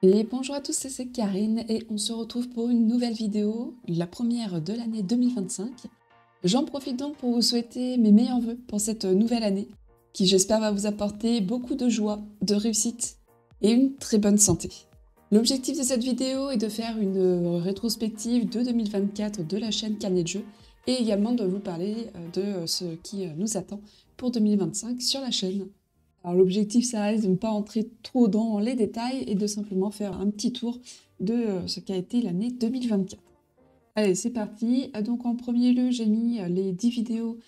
Et bonjour à tous, c'est Karine et on se retrouve pour une nouvelle vidéo, la première de l'année 2025. J'en profite donc pour vous souhaiter mes meilleurs vœux pour cette nouvelle année, qui j'espère va vous apporter beaucoup de joie, de réussite et une très bonne santé. L'objectif de cette vidéo est de faire une rétrospective de 2024 de la chaîne Carnet de Jeux et également de vous parler de ce qui nous attend pour 2025 sur la chaîne. Alors l'objectif, ça reste de ne pas entrer trop dans les détails et de simplement faire un petit tour de ce qu'a été l'année 2024. Allez, c'est parti. Donc en premier lieu, j'ai mis les 10 vidéos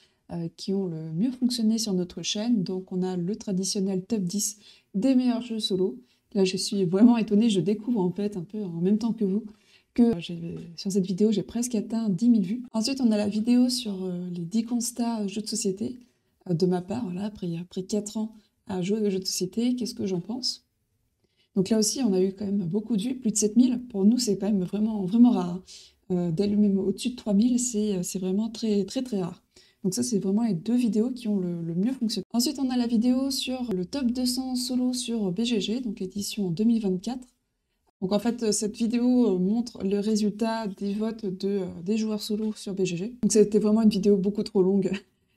qui ont le mieux fonctionné sur notre chaîne. Donc on a le traditionnel top 10 des meilleurs jeux solo. Là, je suis vraiment étonnée, je découvre en fait un peu en même temps que vous que sur cette vidéo, j'ai presque atteint 10 000 vues. Ensuite, on a la vidéo sur les 10 constats jeux de société de ma part, voilà, après 4 ans à jouer aux jeux de société, qu'est-ce que j'en pense? Donc là aussi, on a eu quand même beaucoup de vues, plus de 7000. Pour nous, c'est quand même vraiment, vraiment rare, hein. D'aller même au-dessus de 3000, c'est vraiment très, très, très rare. Donc ça, c'est vraiment les deux vidéos qui ont le mieux fonctionné. Ensuite, on a la vidéo sur le top 200 solo sur BGG, donc l'édition 2024. Donc en fait, cette vidéo montre le résultat des votes des joueurs solo sur BGG. Donc c'était vraiment une vidéo beaucoup trop longue.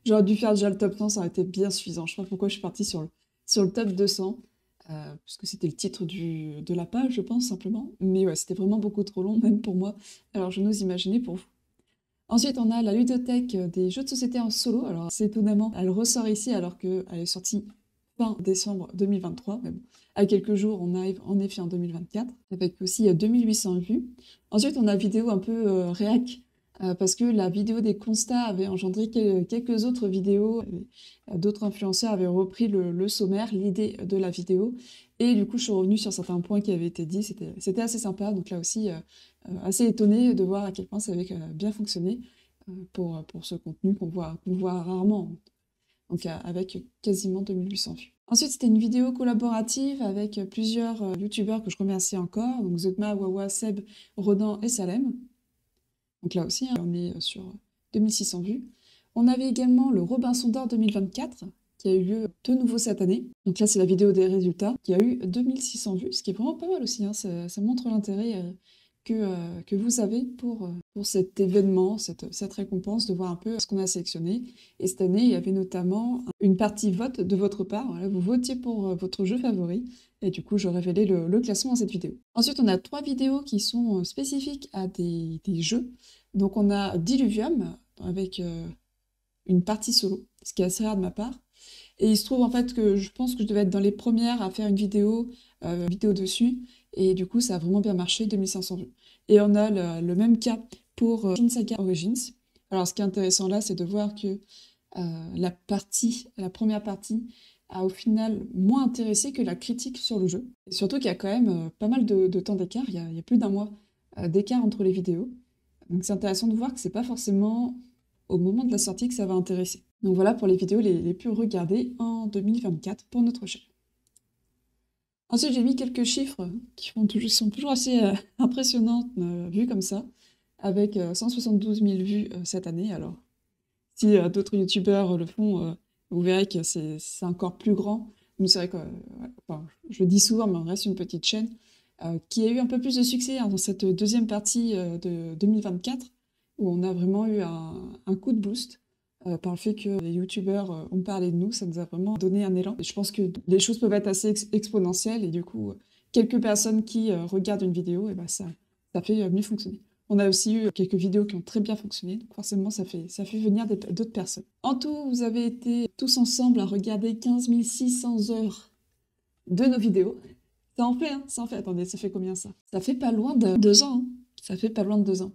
J'aurais dû faire déjà le top 100, ça aurait été bien suffisant. Je sais pas pourquoi je suis partie sur le top 200, puisque c'était le titre de la page, je pense, simplement. Mais ouais, c'était vraiment beaucoup trop long, même pour moi. Alors je n'ose imaginer pour vous. Ensuite, on a la ludothèque des jeux de société en solo. Alors, c'est étonnamment, elle ressort ici alors qu'elle est sortie fin décembre 2023. Mais bon, à quelques jours, on arrive en effet en 2024, avec aussi 2800 vues. Ensuite, on a vidéo un peu réac, parce que la vidéo des constats avait engendré quelques autres vidéos. D'autres influenceurs avaient repris le sommaire, l'idée de la vidéo. Et du coup, je suis revenue sur certains points qui avaient été dits. C'était assez sympa. Donc là aussi, assez étonnée de voir à quel point ça avait bien fonctionné pour ce contenu qu'on voit rarement, donc avec quasiment 2800 vues. Ensuite, c'était une vidéo collaborative avec plusieurs youtubeurs que je remercie encore, donc Zogma, Wawa, Seb, Rodan et Salem. Donc là aussi, hein, on est sur 2600 vues. On avait également le Robinson d'Or 2024, qui a eu lieu de nouveau cette année. Donc là, c'est la vidéo des résultats, qui a eu 2600 vues, ce qui est vraiment pas mal aussi, hein. Ça montre l'intérêt que vous avez pour cet événement, cette récompense, de voir un peu ce qu'on a sélectionné. Et cette année, il y avait notamment une partie vote de votre part. Voilà, vous votiez pour votre jeu favori. Et du coup, je révélais le classement dans cette vidéo. Ensuite, on a 3 vidéos qui sont spécifiques à des jeux. Donc, on a Diluvium, avec une partie solo, ce qui est assez rare de ma part. Et il se trouve en fait que je pense que je devais être dans les premières à faire une vidéo dessus. Et du coup, ça a vraiment bien marché, 2500 vues. Et on a le même cas pour Shin Saga Origins. Alors, ce qui est intéressant là, c'est de voir que la première partie, a au final moins intéressé que la critique sur le jeu. Et surtout qu'il y a quand même pas mal de temps d'écart, il y a plus d'un mois d'écart entre les vidéos. Donc c'est intéressant de voir que c'est pas forcément au moment de la sortie que ça va intéresser. Donc voilà pour les vidéos les plus regardées en 2024 pour notre chaîne. Ensuite, j'ai mis quelques chiffres qui sont toujours assez impressionnants vus comme ça, avec 172 000 vues cette année. Alors, si d'autres youtubeurs le font, vous verrez que c'est encore plus grand. Nous, c'est vrai que, ouais, enfin, je le dis souvent, mais on reste une petite chaîne qui a eu un peu plus de succès hein, dans cette deuxième partie de 2024, où on a vraiment eu un coup de boost par le fait que les youtubeurs ont parlé de nous. Ça nous a vraiment donné un élan. Et je pense que les choses peuvent être assez exponentielles, et du coup, quelques personnes qui regardent une vidéo, et ben ça fait mieux fonctionner. On a aussi eu quelques vidéos qui ont très bien fonctionné, donc forcément ça fait venir d'autres personnes. En tout, vous avez été tous ensemble à regarder 15 600 heures de nos vidéos. Ça en fait, hein, ça en fait. Attendez, ça fait combien ça? Ça fait pas loin de 2 ans, hein. Ça fait pas loin de 2 ans.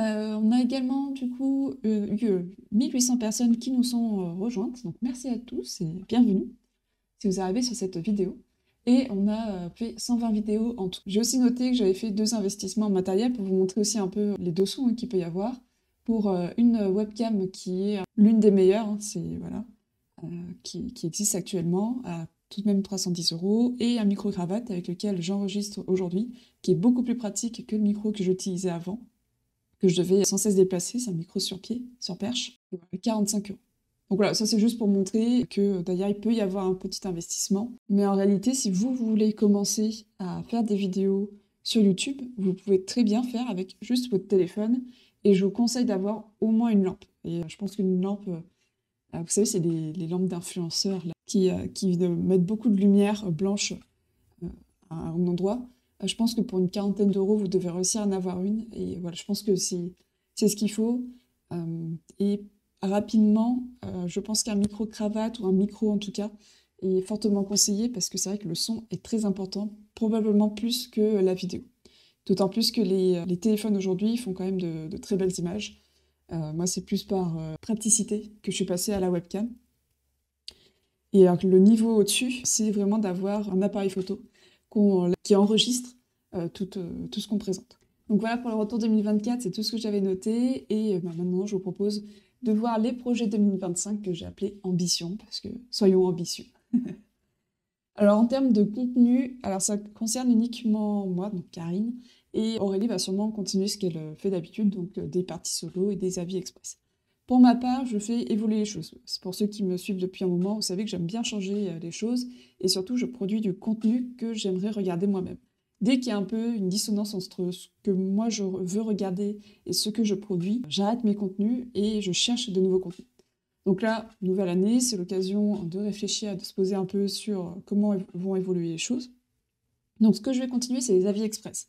On a également du coup eu 1800 personnes qui nous sont rejointes, donc merci à tous et bienvenue si vous arrivez sur cette vidéo. Et on a fait 120 vidéos en tout. J'ai aussi noté que j'avais fait 2 investissements en matériel pour vous montrer aussi un peu les dessous hein, qu'il peut y avoir. Pour une webcam qui est l'une des meilleures, hein, voilà, qui existe actuellement, à tout de même 310 €, et un micro-cravate avec lequel j'enregistre aujourd'hui, qui est beaucoup plus pratique que le micro que j'utilisais avant, que je devais sans cesse déplacer. C'est un micro sur pied, sur perche, et voilà, 45 €. Donc voilà, ça c'est juste pour montrer que d'ailleurs il peut y avoir un petit investissement. Mais en réalité, si vous voulez commencer à faire des vidéos sur YouTube, vous pouvez très bien faire avec juste votre téléphone. Et je vous conseille d'avoir au moins une lampe. Et je pense qu'une lampe, vous savez, c'est les lampes d'influenceurs là, qui mettent beaucoup de lumière blanche à un endroit. Je pense que pour une quarantaine d'euros, vous devez réussir à en avoir une. Et voilà, je pense que c'est ce qu'il faut. Et rapidement, je pense qu'un micro-cravate ou un micro en tout cas est fortement conseillé parce que c'est vrai que le son est très important, probablement plus que la vidéo. D'autant plus que les téléphones aujourd'hui font quand même de très belles images. Moi, c'est plus par praticité que je suis passée à la webcam. Et alors, le niveau au-dessus, c'est vraiment d'avoir un appareil photo qui enregistre tout ce qu'on présente. Donc voilà pour le retour 2024, c'est tout ce que j'avais noté. Et maintenant, je vous propose de voir les projets 2025 que j'ai appelés Ambition, parce que soyons ambitieux. Alors en termes de contenu, alors ça concerne uniquement moi, donc Karine, et Aurélie va sûrement continuer ce qu'elle fait d'habitude, donc des parties solo et des avis express. Pour ma part, je fais évoluer les choses. C'est pour ceux qui me suivent depuis un moment, vous savez que j'aime bien changer les choses, et surtout je produis du contenu que j'aimerais regarder moi-même. Dès qu'il y a un peu une dissonance entre ce que moi je veux regarder et ce que je produis, j'arrête mes contenus et je cherche de nouveaux contenus. Donc là, nouvelle année, c'est l'occasion de réfléchir, de se poser un peu sur comment vont évoluer les choses. Donc ce que je vais continuer, c'est les avis express.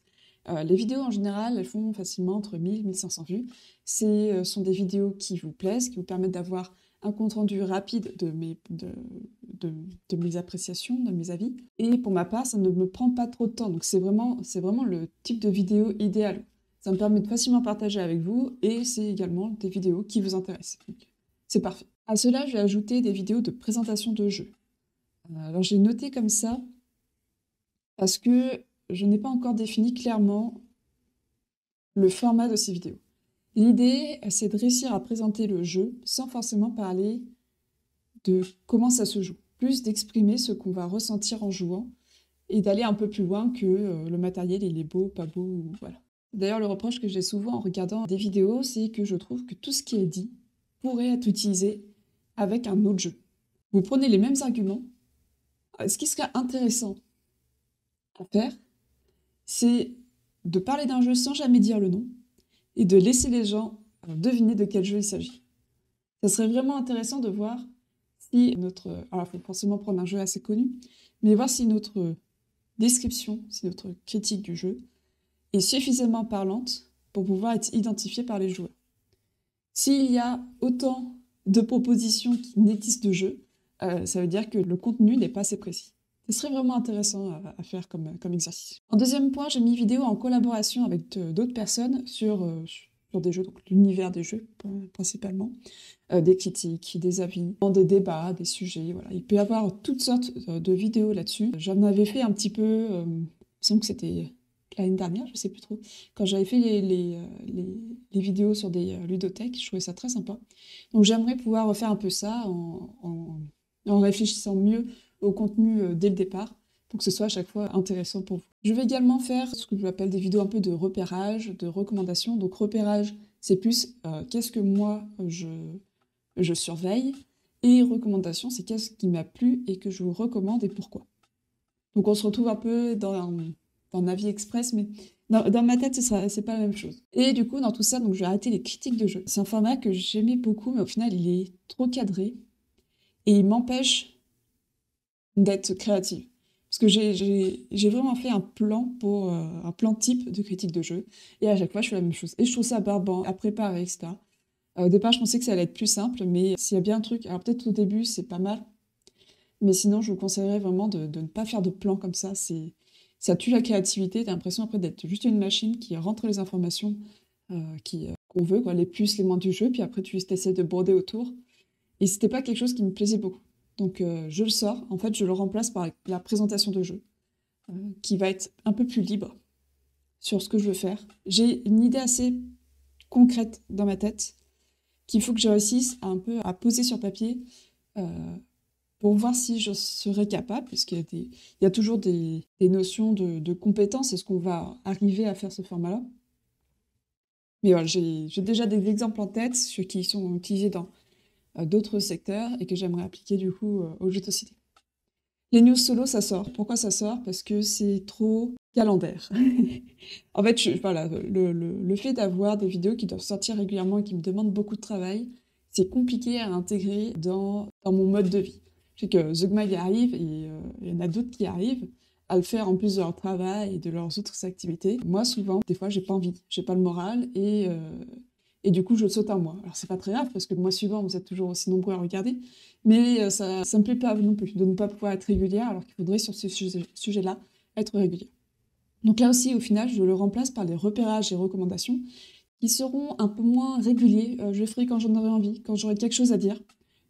Les vidéos en général, elles font facilement entre 1000 et 1500 vues. Ce sont des vidéos qui vous plaisent, qui vous permettent d'avoir un compte-rendu rapide de mes appréciations, de mes avis. Et pour ma part, ça ne me prend pas trop de temps. Donc c'est vraiment le type de vidéo idéal. Ça me permet de facilement partager avec vous et c'est également des vidéos qui vous intéressent. Donc, c'est parfait. À cela, je vais ajouter des vidéos de présentation de jeux. Alors j'ai noté comme ça parce que je n'ai pas encore défini clairement le format de ces vidéos. L'idée, c'est de réussir à présenter le jeu sans forcément parler de comment ça se joue, plus d'exprimer ce qu'on va ressentir en jouant et d'aller un peu plus loin que le matériel, il est beau, pas beau, ou voilà. D'ailleurs, le reproche que j'ai souvent en regardant des vidéos, c'est que je trouve que tout ce qui est dit pourrait être utilisé avec un autre jeu. Vous prenez les mêmes arguments. Ce qui serait intéressant à faire, c'est de parler d'un jeu sans jamais dire le nom et de laisser les gens deviner de quel jeu il s'agit. Ça serait vraiment intéressant de voir si notre... Alors, il faut forcément prendre un jeu assez connu, mais voir si notre description, si notre critique du jeu est suffisamment parlante pour pouvoir être identifiée par les joueurs. S'il y a autant de propositions qui n'existent de jeux, ça veut dire que le contenu n'est pas assez précis. Ce serait vraiment intéressant à faire comme exercice. En deuxième point, j'ai mis vidéo en collaboration avec d'autres personnes sur des jeux, donc l'univers des jeux principalement, des critiques, des avis, des débats, des sujets, voilà. Il peut y avoir toutes sortes de vidéos là-dessus. J'en avais fait un petit peu, il me semble que c'était l'année dernière, je sais plus trop, quand j'avais fait les vidéos sur des ludothèques, je trouvais ça très sympa. Donc j'aimerais pouvoir refaire un peu ça en réfléchissant mieux au contenu dès le départ, pour que ce soit à chaque fois intéressant pour vous. Je vais également faire ce que j'appelle des vidéos un peu de repérage, de recommandations. Donc repérage, c'est plus qu'est-ce que moi je surveille, et recommandation, c'est qu'est-ce qui m'a plu et que je vous recommande et pourquoi. Donc on se retrouve un peu dans un avis express, mais dans ma tête, c'est pas la même chose. Et du coup, dans tout ça, donc, je vais arrêter les critiques de jeux. C'est un format que j'aimais beaucoup, mais au final, il est trop cadré et il m'empêche d'être créative. Parce que j'ai vraiment fait un plan pour un plan type de critique de jeu, et à chaque fois, je fais la même chose. Et je trouve ça barbant à préparer, etc. Au départ, je pensais que ça allait être plus simple, mais s'il y a bien un truc... Alors peut-être au début, c'est pas mal, mais sinon, je vous conseillerais vraiment de ne pas faire de plan comme ça. Ça tue la créativité, t'as l'impression après d'être juste une machine qui rentre les informations qu'on veut, quoi, les plus, les moins du jeu, puis après tu essaies de broder autour. Et c'était pas quelque chose qui me plaisait beaucoup. Donc je le sors, en fait je le remplace par la présentation de jeu, qui va être un peu plus libre sur ce que je veux faire. J'ai une idée assez concrète dans ma tête, qu'il faut que je réussisse à poser sur papier, pour voir si je serais capable, puisqu'il y a toujours des notions de compétences, est-ce qu'on va arriver à faire ce format-là? Mais voilà, j'ai déjà des exemples en tête, ceux qui sont utilisés d'autres secteurs et que j'aimerais appliquer du coup aux jeux de société. Les news solo, ça sort. Pourquoi ça sort? Parce que c'est trop calendaire. En fait, voilà, le fait d'avoir des vidéos qui doivent sortir régulièrement et qui me demandent beaucoup de travail, c'est compliqué à intégrer dans mon mode de vie. Je sais que Zugma y arrive et il y en a d'autres qui arrivent à le faire en plus de leur travail et de leurs autres activités. Moi, souvent, des fois, j'ai pas envie, j'ai pas le moral et du coup, je saute un mois. Alors, c'est pas très grave parce que le mois suivant, vous êtes toujours aussi nombreux à regarder, mais ça me plaît pas non plus de ne pas pouvoir être régulière alors qu'il faudrait sur ce sujet-là être régulier. Donc là aussi, au final, je le remplace par les repérages et recommandations qui seront un peu moins réguliers. Je le ferai quand j'en aurai envie, quand j'aurai quelque chose à dire,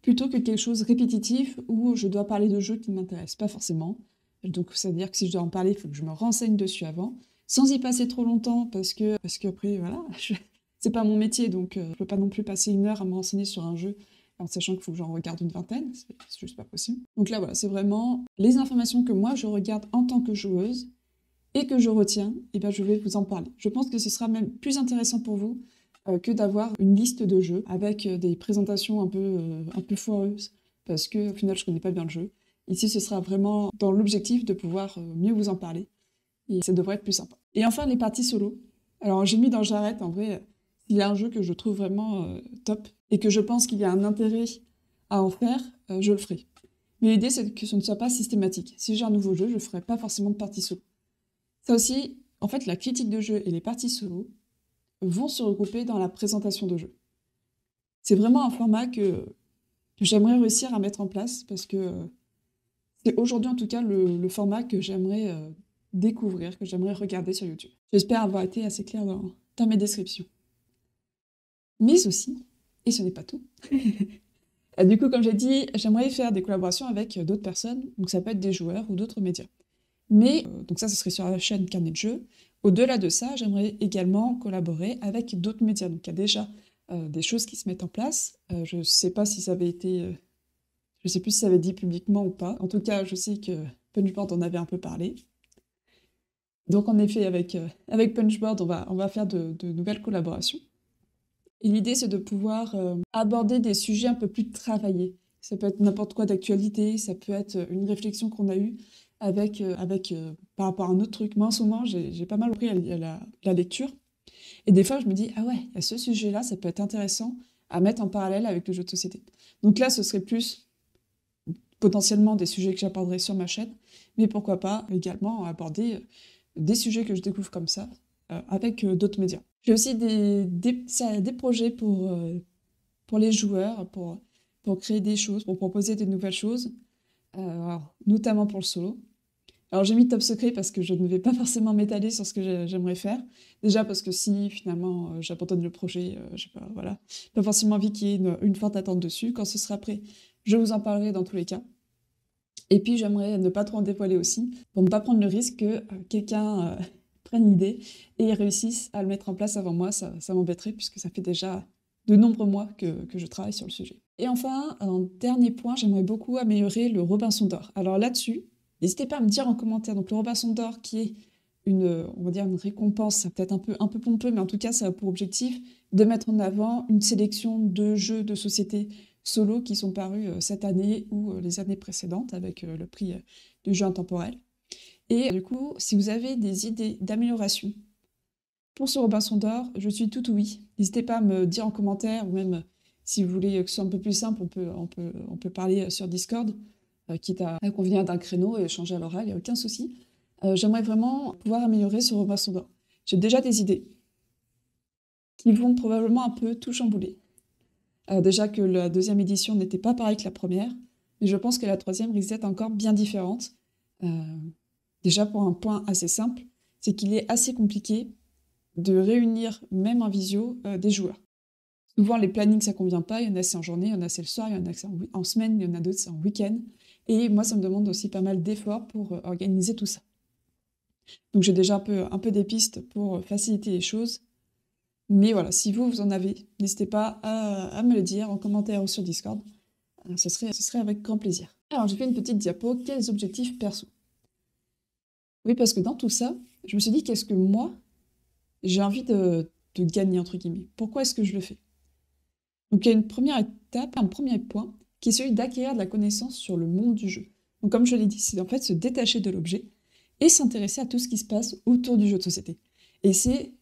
plutôt que quelque chose répétitif où je dois parler de jeux qui ne m'intéressent pas forcément. Donc ça veut dire que si je dois en parler, il faut que je me renseigne dessus avant, sans y passer trop longtemps, parce que après, voilà, c'est pas mon métier, donc je peux pas non plus passer 1 heure à me renseigner sur un jeu en sachant qu'il faut que j'en regarde une vingtaine, c'est juste pas possible. Donc là, voilà, c'est vraiment les informations que moi je regarde en tant que joueuse et que je retiens, et ben je vais vous en parler. Je pense que ce sera même plus intéressant pour vous que d'avoir une liste de jeux avec des présentations un peu foireuses, parce qu'au final, je connais pas bien le jeu. Ici, ce sera vraiment dans l'objectif de pouvoir mieux vous en parler, et ça devrait être plus sympa. Et enfin, les parties solo. Alors, j'ai mis dans J'arrête, en vrai, s'il y a un jeu que je trouve vraiment top, et que je pense qu'il y a un intérêt à en faire, je le ferai. Mais l'idée, c'est que ce ne soit pas systématique. Si j'ai un nouveau jeu, je ne ferai pas forcément de partie solo. Ça aussi, en fait, la critique de jeu et les parties solo vont se regrouper dans la présentation de jeu. C'est vraiment un format que j'aimerais réussir à mettre en place parce que c'est aujourd'hui en tout cas le format que j'aimerais découvrir, que j'aimerais regarder sur YouTube. J'espère avoir été assez claire dans mes descriptions. Mais aussi, et ce n'est pas tout, du coup, comme j'ai dit, j'aimerais faire des collaborations avec d'autres personnes, donc ça peut être des joueurs ou d'autres médias. Mais, donc ça, ce serait sur la chaîne Carnet de Jeux. Au-delà de ça, j'aimerais également collaborer avec d'autres médias. Donc il y a déjà des choses qui se mettent en place. Je ne sais pas si ça avait été... je ne sais plus si ça avait dit publiquement ou pas. En tout cas, je sais que Punchboard en avait un peu parlé. Donc en effet, avec Punchboard, on va faire de nouvelles collaborations. Et l'idée, c'est de pouvoir aborder des sujets un peu plus travaillés. Ça peut être n'importe quoi d'actualité, ça peut être une réflexion qu'on a eue par rapport à un autre truc. Moi, en ce moment, j'ai pas mal pris à la lecture. Et des fois, je me dis, ah ouais, il y a ce sujet-là, ça peut être intéressant à mettre en parallèle avec le jeu de société. Donc là, ce serait plus potentiellement des sujets que j'aborderai sur ma chaîne, mais pourquoi pas également aborder des sujets que je découvre comme ça avec d'autres médias. J'ai aussi des projets pour les joueurs, pour créer des choses, pour proposer de nouvelles choses, alors, notamment pour le solo. Alors j'ai mis top secret parce que je ne vais pas forcément m'étaler sur ce que j'aimerais faire. Déjà parce que si finalement j'abandonne le projet, j'ai pas forcément envie qu'il y ait une forte attente dessus. Quand ce sera prêt, je vous en parlerai dans tous les cas. Et puis j'aimerais ne pas trop en dévoiler aussi, pour ne pas prendre le risque que quelqu'un prenne l'idée et réussisse à le mettre en place avant moi. Ça m'embêterait puisque ça fait déjà de nombreux mois que je travaille sur le sujet. Et enfin, un dernier point, j'aimerais beaucoup améliorer le Robinson d'Or. Alors là-dessus, n'hésitez pas à me dire en commentaire. Donc le Robinson d'Or qui est on va dire une récompense, c'est peut-être un peu pompeux, mais en tout cas ça a pour objectif de mettre en avant une sélection de jeux de société solo qui sont parus cette année ou les années précédentes avec le prix du jeu intemporel. Et du coup, si vous avez des idées d'amélioration pour ce Robinson d'Or, je suis tout oui. N'hésitez pas à me dire en commentaire, ou même si vous voulez que ce soit un peu plus simple, on peut parler sur Discord, quitte à convenir d'un créneau et échanger à l'oral, il n'y a aucun souci. J'aimerais vraiment pouvoir améliorer ce Robinson d'Or. J'ai déjà des idées qui vont probablement un peu tout chambouler. Déjà que la 2e édition n'était pas pareille que la première, mais je pense que la 3e risque d'être encore bien différente. Déjà pour un point assez simple, c'est qu'il est assez compliqué de réunir, même en visio, des joueurs. Souvent, les plannings, ça convient pas. Il y en a, c'est en journée, il y en a, c'est le soir, il y en a, c'est en semaine, il y en a d'autres, c'est en week-end. Et moi, ça me demande aussi pas mal d'efforts pour organiser tout ça. Donc, j'ai déjà un peu des pistes pour faciliter les choses. Mais voilà, si vous en avez, n'hésitez pas à me le dire en commentaire ou sur Discord. Ce serait avec grand plaisir. Alors, j'ai fait une petite diapo. Quels objectifs perso? Oui, parce que dans tout ça, je me suis dit, qu'est-ce que moi, j'ai envie de gagner, entre guillemets. Pourquoi est-ce que je le fais? Donc il y a une première étape, un premier point, qui est celui d'acquérir de la connaissance sur le monde du jeu. Donc comme je l'ai dit, c'est en fait se détacher de l'objet et s'intéresser à tout ce qui se passe autour du jeu de société. Et c'est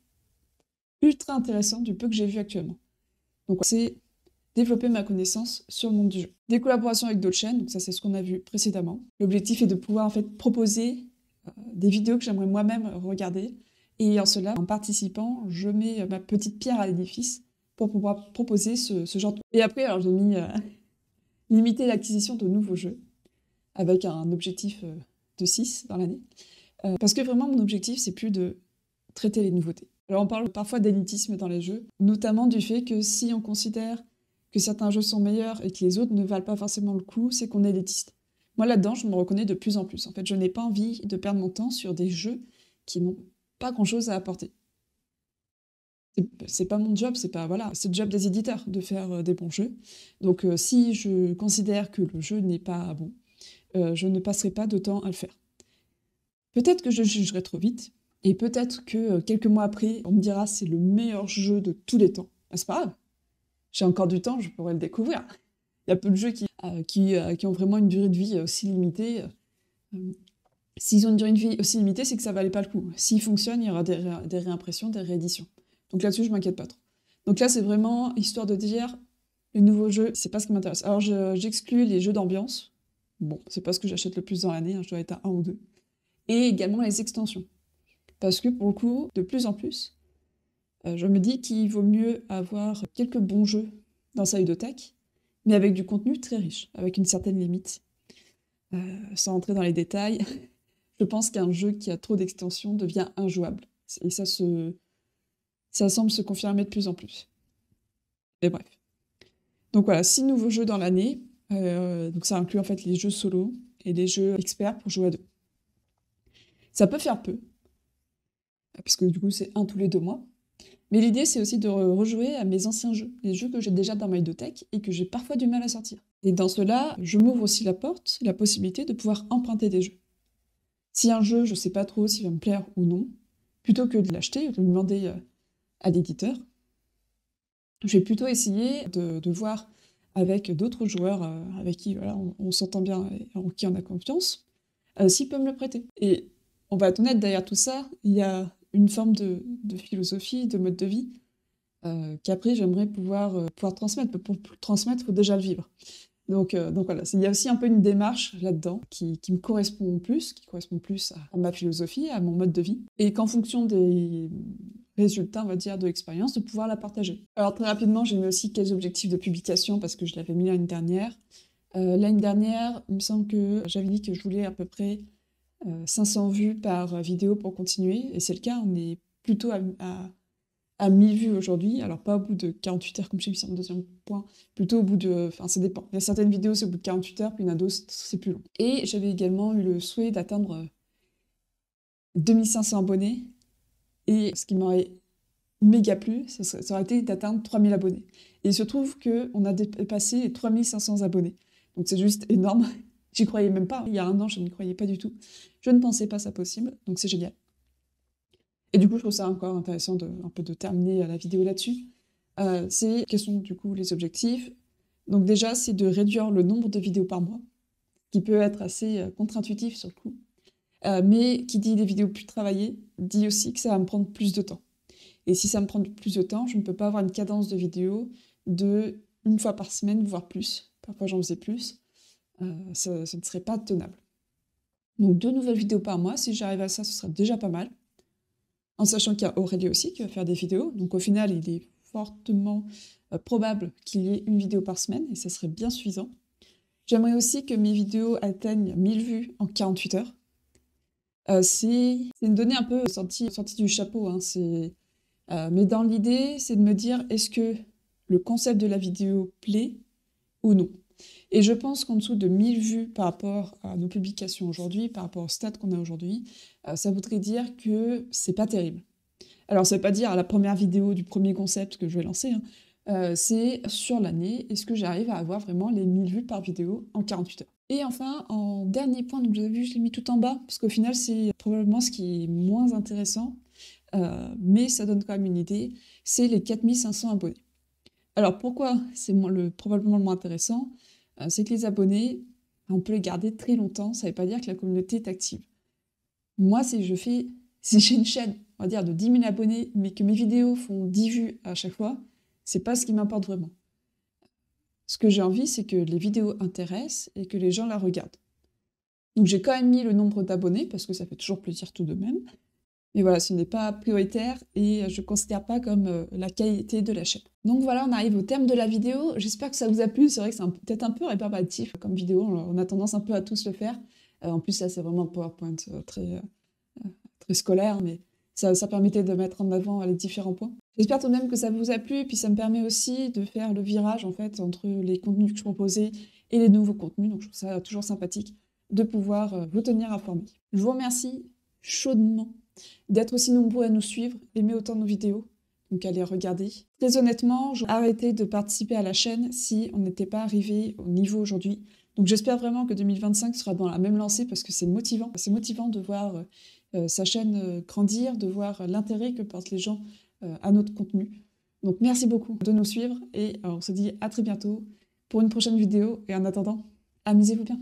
ultra intéressant du peu que j'ai vu actuellement. Donc c'est développer ma connaissance sur le monde du jeu. Des collaborations avec d'autres chaînes, donc ça c'est ce qu'on a vu précédemment. L'objectif est de pouvoir en fait proposer des vidéos que j'aimerais moi-même regarder, et en cela, en participant, je mets ma petite pierre à l'édifice pour pouvoir proposer ce genre de... Et après, alors j'ai mis limiter l'acquisition de nouveaux jeux, avec un objectif de 6 dans l'année. Parce que vraiment, mon objectif, c'est plus de traiter les nouveautés. Alors on parle parfois d'élitisme dans les jeux, notamment du fait que si on considère que certains jeux sont meilleurs et que les autres ne valent pas forcément le coup, c'est qu'on est élitiste. Moi là-dedans, je me reconnais de plus en plus. En fait, je n'ai pas envie de perdre mon temps sur des jeux qui n'ont pas grand-chose à apporter. C'est pas mon job, c'est le job des éditeurs de faire des bons jeux. Donc si je considère que le jeu n'est pas bon, je ne passerai pas de temps à le faire. Peut-être que je jugerai trop vite, et peut-être que quelques mois après, on me dira c'est le meilleur jeu de tous les temps. C'est pas grave, j'ai encore du temps, je pourrais le découvrir. Il y a peu de jeux qui ont vraiment une durée de vie aussi limitée. S'ils ont une durée de vie aussi limitée, c'est que ça valait pas le coup. S'ils fonctionnent, il y aura des réimpressions, des rééditions. Donc là-dessus, je m'inquiète pas trop. Donc là, c'est vraiment histoire de dire, les nouveaux jeux, c'est pas ce qui m'intéresse. Alors j'exclus les jeux d'ambiance. Bon, c'est pas ce que j'achète le plus dans l'année, je dois être à 1 ou 2. Et également les extensions. Parce que pour le coup, de plus en plus, je me dis qu'il vaut mieux avoir quelques bons jeux dans sa ludothèque, mais avec du contenu très riche, avec une certaine limite. Sans entrer dans les détails, je pense qu'un jeu qui a trop d'extensions devient injouable. Et ça semble se confirmer de plus en plus. Mais bref. Donc voilà, 6 nouveaux jeux dans l'année. Donc ça inclut en fait les jeux solo et les jeux experts pour jouer à 2. Ça peut faire peu, parce que du coup c'est 1 tous les 2 mois. Mais l'idée c'est aussi de rejouer à mes anciens jeux, les jeux que j'ai déjà dans ma ludothèque et que j'ai parfois du mal à sortir. Et dans cela, je m'ouvre aussi la porte, la possibilité de pouvoir emprunter des jeux. Si un jeu, je sais pas trop s'il va me plaire ou non, plutôt que de l'acheter ou de le demander à l'éditeur, je vais plutôt essayer de voir avec d'autres joueurs avec qui voilà, on s'entend bien et en qui on a confiance, s'ils peuvent me le prêter. Et on va être honnête, derrière tout ça, il y a une forme de philosophie, de mode de vie, qu'après j'aimerais pouvoir transmettre. Mais pour le transmettre, il faut déjà le vivre. Donc voilà, il y a aussi un peu une démarche là-dedans qui me correspond plus, à ma philosophie, à mon mode de vie, et qu'en fonction des résultats, on va dire, de l'expérience, de pouvoir la partager. Alors très rapidement, j'ai mis aussi quels objectifs de publication, parce que je l'avais mis l'année dernière. L'année dernière, il me semble que j'avais dit que je voulais à peu près 500 vues par vidéo pour continuer, et c'est le cas, on est plutôt à 1000 vues aujourd'hui, alors pas au bout de 48 heures comme j'ai vu sur mon deuxième point, plutôt au bout de... Enfin, ça dépend. Il y a certaines vidéos, c'est au bout de 48 heures, puis il y en a d'autres, c'est plus long. Et j'avais également eu le souhait d'atteindre 2500 abonnés, et ce qui m'aurait méga plu, ça aurait été d'atteindre 3000 abonnés. Et il se trouve qu'on a dépassé les 3500 abonnés. Donc c'est juste énorme. J'y croyais même pas. Il y a 1 an, je n'y croyais pas du tout. Je ne pensais pas ça possible, donc c'est génial. Et du coup, je trouve ça encore intéressant un peu de terminer la vidéo là-dessus. Quels sont du coup les objectifs? Donc déjà, c'est de réduire le nombre de vidéos par mois, qui peut être assez contre-intuitif sur le coup. Mais qui dit des vidéos plus travaillées, dit aussi que ça va me prendre plus de temps. Et si ça me prend plus de temps, je ne peux pas avoir une cadence de vidéos de 1 fois par semaine, voire plus. Parfois j'en faisais plus. Ça ne serait pas tenable. Donc 2 nouvelles vidéos par mois, si j'arrive à ça, ce serait déjà pas mal. En sachant qu'il y a Aurélie aussi qui va faire des vidéos. Donc au final, il est fortement probable qu'il y ait une vidéo par semaine, et ça serait bien suffisant. J'aimerais aussi que mes vidéos atteignent 1000 vues en 48 heures. C'est une donnée un peu sortie du chapeau, hein, mais dans l'idée, c'est de me dire, est-ce que le concept de la vidéo plaît ou non? Et je pense qu'en dessous de 1000 vues par rapport à nos publications aujourd'hui, par rapport au stade qu'on a aujourd'hui, ça voudrait dire que c'est pas terrible. Alors ça veut pas dire à la première vidéo du premier concept que je vais lancer, hein, c'est sur l'année, est-ce que j'arrive à avoir vraiment les 1000 vues par vidéo en 48 heures? Et enfin, en dernier point, donc vous avez vu, je l'ai mis tout en bas, parce qu'au final, c'est probablement ce qui est moins intéressant, mais ça donne quand même une idée, c'est les 4500 abonnés. Alors pourquoi c'est probablement le moins intéressant? C'est que les abonnés, on peut les garder très longtemps, ça ne veut pas dire que la communauté est active. Moi, si j'ai une chaîne, on va dire de 10 000 abonnés, mais que mes vidéos font 10 vues à chaque fois, c'est pas ce qui m'importe vraiment. Ce que j'ai envie, c'est que les vidéos intéressent et que les gens la regardent. Donc j'ai quand même mis le nombre d'abonnés, parce que ça fait toujours plaisir tout de même. Mais voilà, ce n'est pas prioritaire et je ne considère pas comme la qualité de la chaîne. Donc voilà, on arrive au terme de la vidéo. J'espère que ça vous a plu. C'est vrai que c'est peut-être un peu rébarbatif comme vidéo. On a tendance un peu à tous le faire. En plus, ça, c'est vraiment un PowerPoint très scolaire, mais ça permettait de mettre en avant les différents points. J'espère tout de même que ça vous a plu, et puis ça me permet aussi de faire le virage en fait entre les contenus que je proposais et les nouveaux contenus, donc je trouve ça toujours sympathique de pouvoir vous tenir informés. Je vous remercie chaudement d'être aussi nombreux à nous suivre, aimer autant nos vidéos, donc allez regarder. Très honnêtement, j'ai arrêté de participer à la chaîne si on n'était pas arrivé au niveau aujourd'hui. Donc j'espère vraiment que 2025 sera dans la même lancée parce que c'est motivant. C'est motivant de voir sa chaîne grandir, de voir l'intérêt que portent les gens à notre contenu. Donc merci beaucoup de nous suivre et on se dit à très bientôt pour une prochaine vidéo et en attendant, amusez-vous bien.